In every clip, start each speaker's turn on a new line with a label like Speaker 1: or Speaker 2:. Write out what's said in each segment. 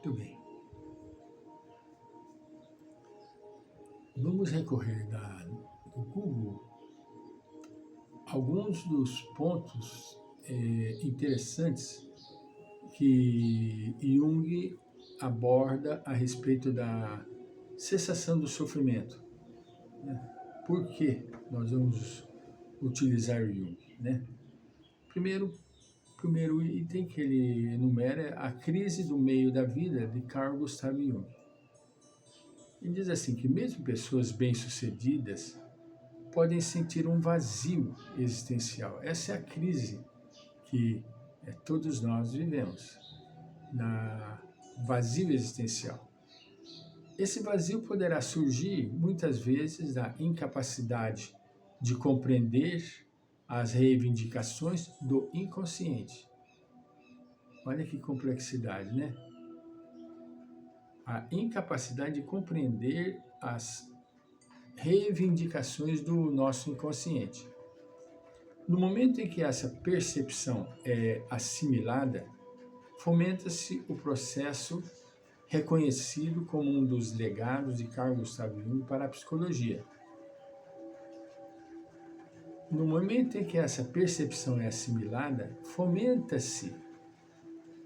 Speaker 1: Muito bem. Vamos recorrer do Google alguns dos pontos interessantes que Jung aborda a respeito da cessação do sofrimento, né? Por que nós vamos utilizar Jung, né? Primeiro item que ele enumera é a crise do meio da vida de Carl Gustav Jung. Ele diz assim que mesmo pessoas bem-sucedidas podem sentir um vazio existencial. Essa é a crise que todos nós vivemos, na vazio existencial. Esse vazio poderá surgir muitas vezes da incapacidade de compreender as reivindicações do inconsciente. Olha que complexidade, né? A incapacidade de compreender as reivindicações do nosso inconsciente. No momento em que essa percepção é assimilada, fomenta-se o processo reconhecido como um dos legados de Carl Gustav Jung para a psicologia. No momento em que essa percepção é assimilada, fomenta-se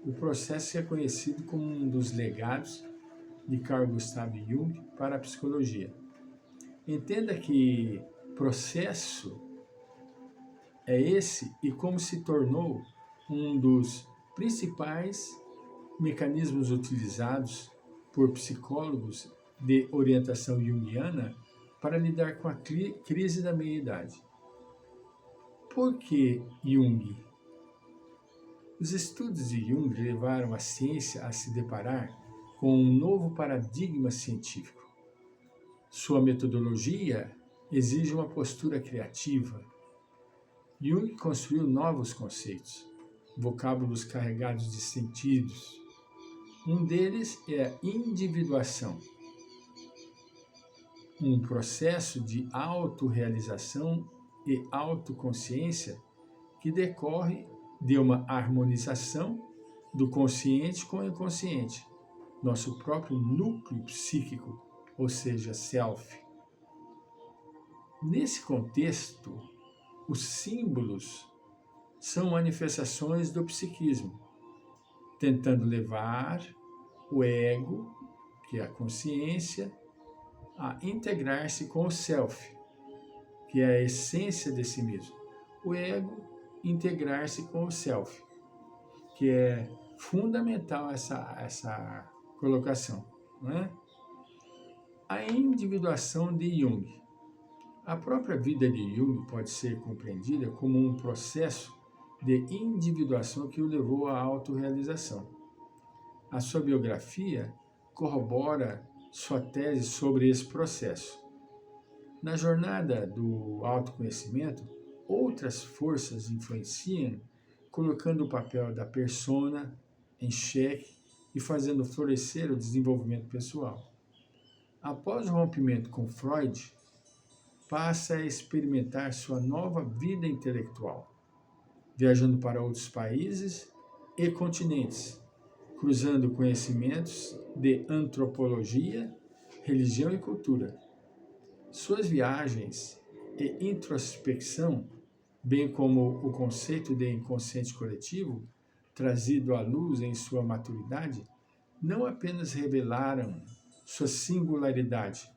Speaker 1: o processo reconhecido como um dos legados de Carl Gustav Jung para a psicologia. Entenda que processo é esse e como se tornou um dos principais mecanismos utilizados por psicólogos de orientação junguiana para lidar com a crise da meia-idade. Por que Jung? Os estudos de Jung levaram a ciência a se deparar com um novo paradigma científico. Sua metodologia exige uma postura criativa. Jung construiu novos conceitos, vocábulos carregados de sentidos. Um deles é a individuação, um processo de autorrealização e autoconsciência que decorre de uma harmonização do consciente com o inconsciente, nosso próprio núcleo psíquico, ou seja, self. Nesse contexto, os símbolos são manifestações do psiquismo, tentando levar o ego, que é a consciência, a integrar-se com o self, que é a essência de si mesmo. O ego integrar-se com o self, que é fundamental essa colocação, não é? A individuação de Jung. A própria vida de Jung pode ser compreendida como um processo de individuação que o levou à autorrealização. A sua biografia corrobora sua tese sobre esse processo. Na jornada do autoconhecimento, outras forças influenciam, colocando o papel da persona em xeque e fazendo florescer o desenvolvimento pessoal. Após o rompimento com Freud, passa a experimentar sua nova vida intelectual, viajando para outros países e continentes, cruzando conhecimentos de antropologia, religião e cultura. Suas viagens e introspecção, bem como o conceito de inconsciente coletivo, trazido à luz em sua maturidade, não apenas revelaram sua singularidade,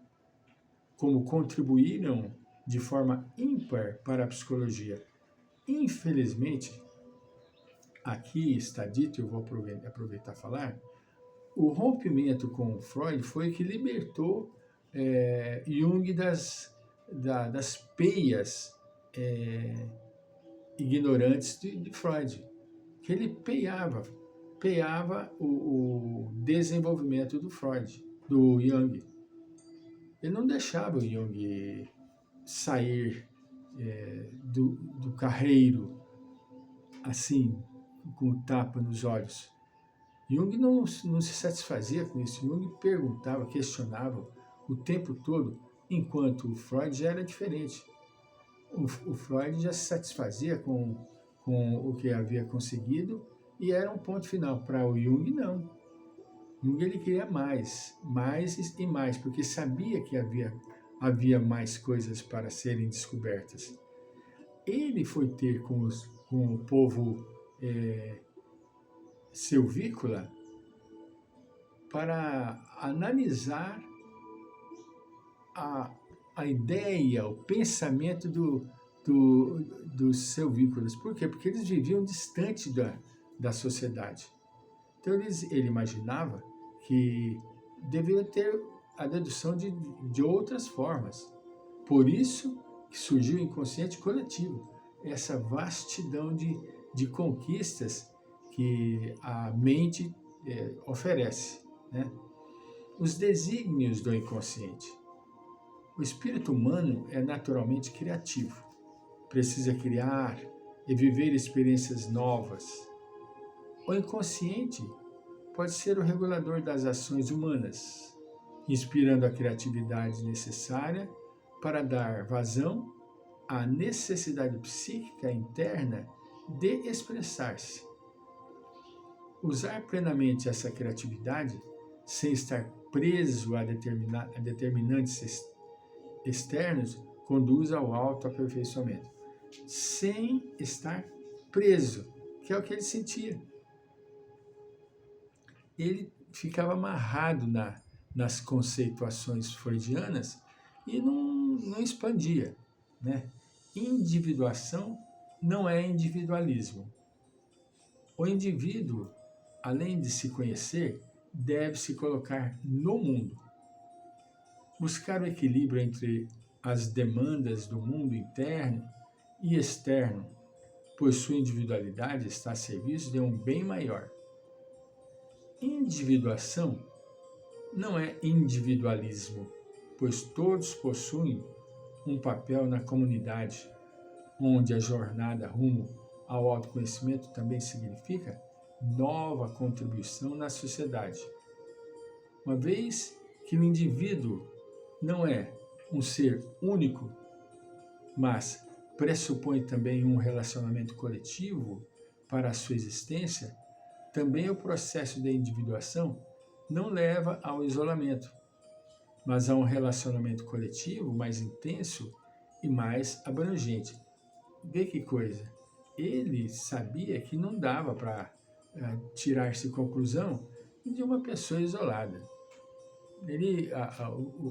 Speaker 1: como contribuíram de forma ímpar para a psicologia. Infelizmente, aqui está dito, eu vou aproveitar a falar, o rompimento com Freud foi que libertou Jung das peias ignorantes de Freud, que ele peiava o desenvolvimento do Freud, do Jung. Ele não deixava o Jung sair do carreiro assim, com o tapa nos olhos. Jung não se satisfazia com isso. Jung perguntava, questionava o tempo todo, enquanto o Freud já era diferente. O Freud já se satisfazia com o que havia conseguido e era um ponto final. Para o Jung, não. Jung ele queria mais e mais, porque sabia que havia mais coisas para serem descobertas. Ele foi ter com o povo silvícola para analisar a ideia, o pensamento dos silvícolas. Por quê? Porque eles viviam distante da sociedade. Então ele imaginava que deveria ter a dedução de outras formas. Por isso que surgiu o inconsciente coletivo, essa vastidão de conquistas que a mente oferece, né? Os desígnios do inconsciente. O espírito humano é naturalmente criativo, precisa criar e viver experiências novas. O inconsciente pode ser o regulador das ações humanas, inspirando a criatividade necessária para dar vazão à necessidade psíquica interna de expressar-se. Usar plenamente essa criatividade, sem estar preso a determinantes externos, conduz ao autoaperfeiçoamento. Sem estar preso, que é o que ele sentia. Ele ficava amarrado nas conceituações freudianas e não expandia, né? Individuação não é individualismo. O indivíduo, além de se conhecer, deve se colocar no mundo. Buscar o equilíbrio entre as demandas do mundo interno e externo, pois sua individualidade está a serviço de um bem maior. Individuação não é individualismo, pois todos possuem um papel na comunidade, onde a jornada rumo ao autoconhecimento também significa nova contribuição na sociedade. Uma vez que o indivíduo não é um ser único, mas pressupõe também um relacionamento coletivo para a sua existência, também o processo de individuação não leva ao isolamento, mas a um relacionamento coletivo mais intenso e mais abrangente. Vê que coisa! Ele sabia que não dava para tirar-se conclusão de uma pessoa isolada.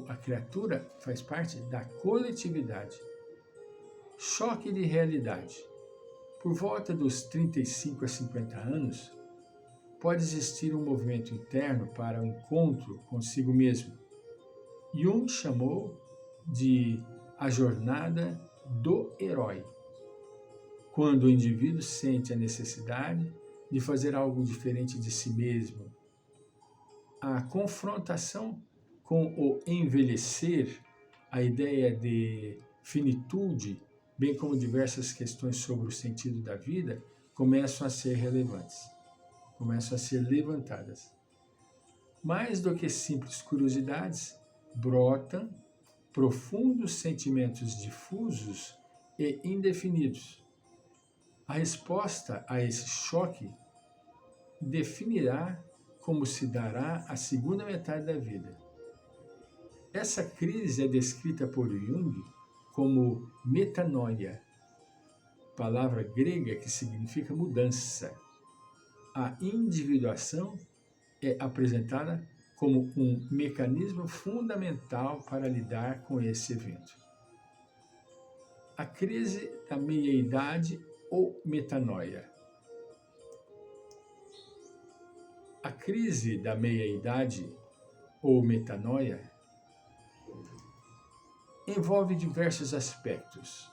Speaker 1: A criatura faz parte da coletividade. Choque de realidade. Por volta dos 35 a 50 anos, pode existir um movimento interno para o encontro consigo mesmo. Jung chamou de a jornada do herói, quando o indivíduo sente a necessidade de fazer algo diferente de si mesmo. A confrontação com o envelhecer, a ideia de finitude, bem como diversas questões sobre o sentido da vida, começam a ser relevantes, começam a ser levantadas. Mais do que simples curiosidades, brotam profundos sentimentos difusos e indefinidos. A resposta a esse choque definirá como se dará a segunda metade da vida. Essa crise é descrita por Jung como metanoia, palavra grega que significa mudança. A individuação é apresentada como um mecanismo fundamental para lidar com esse evento. A crise da meia-idade ou metanoia. A crise da meia-idade ou metanoia envolve diversos aspectos.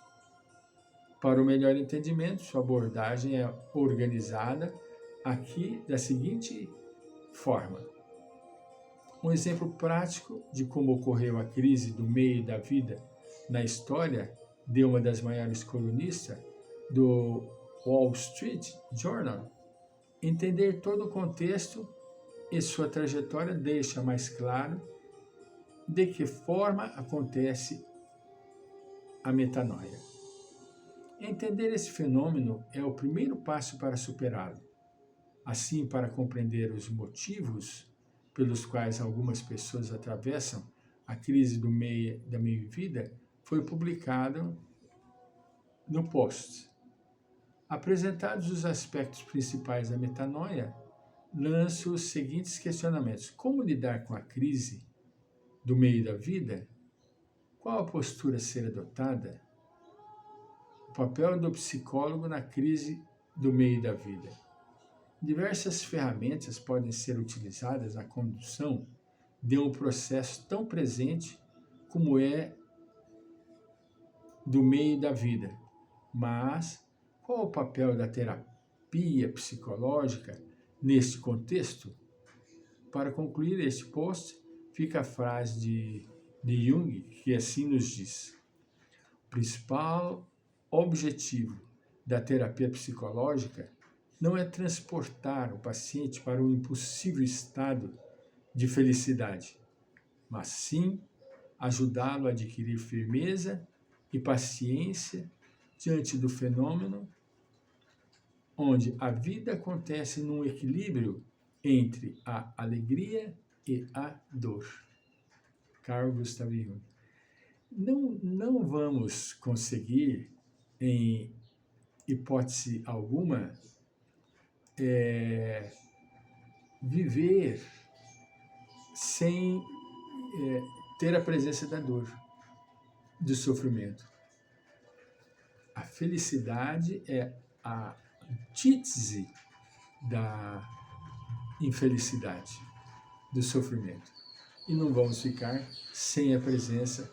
Speaker 1: Para o melhor entendimento, sua abordagem é organizada aqui da seguinte forma. Um exemplo prático de como ocorreu a crise do meio da vida na história de uma das maiores colunistas do Wall Street Journal. Entender todo o contexto e sua trajetória deixa mais claro de que forma acontece a metanoia. Entender esse fenômeno é o primeiro passo para superá-lo. Assim, para compreender os motivos pelos quais algumas pessoas atravessam a crise da meia-vida foi publicado no post. Apresentados os aspectos principais da metanoia, lanço os seguintes questionamentos. Como lidar com a crise do meio da vida? Qual a postura a ser adotada? O papel do psicólogo na crise do meio da vida. Diversas ferramentas podem ser utilizadas na condução de um processo tão presente como é do meio da vida. Mas qual o papel da terapia psicológica neste contexto? Para concluir este post, fica a frase de Jung, que assim nos diz: o principal objetivo da terapia psicológica não é transportar o paciente para um impossível estado de felicidade, mas sim ajudá-lo a adquirir firmeza e paciência diante do fenômeno onde a vida acontece num equilíbrio entre a alegria e a dor. Carl Gustav Jung. Não vamos conseguir, em hipótese alguma, viver sem ter a presença da dor, do sofrimento. A felicidade é a antítese da infelicidade, do sofrimento. E não vamos ficar sem a presença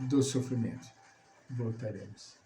Speaker 1: do sofrimento. Voltaremos.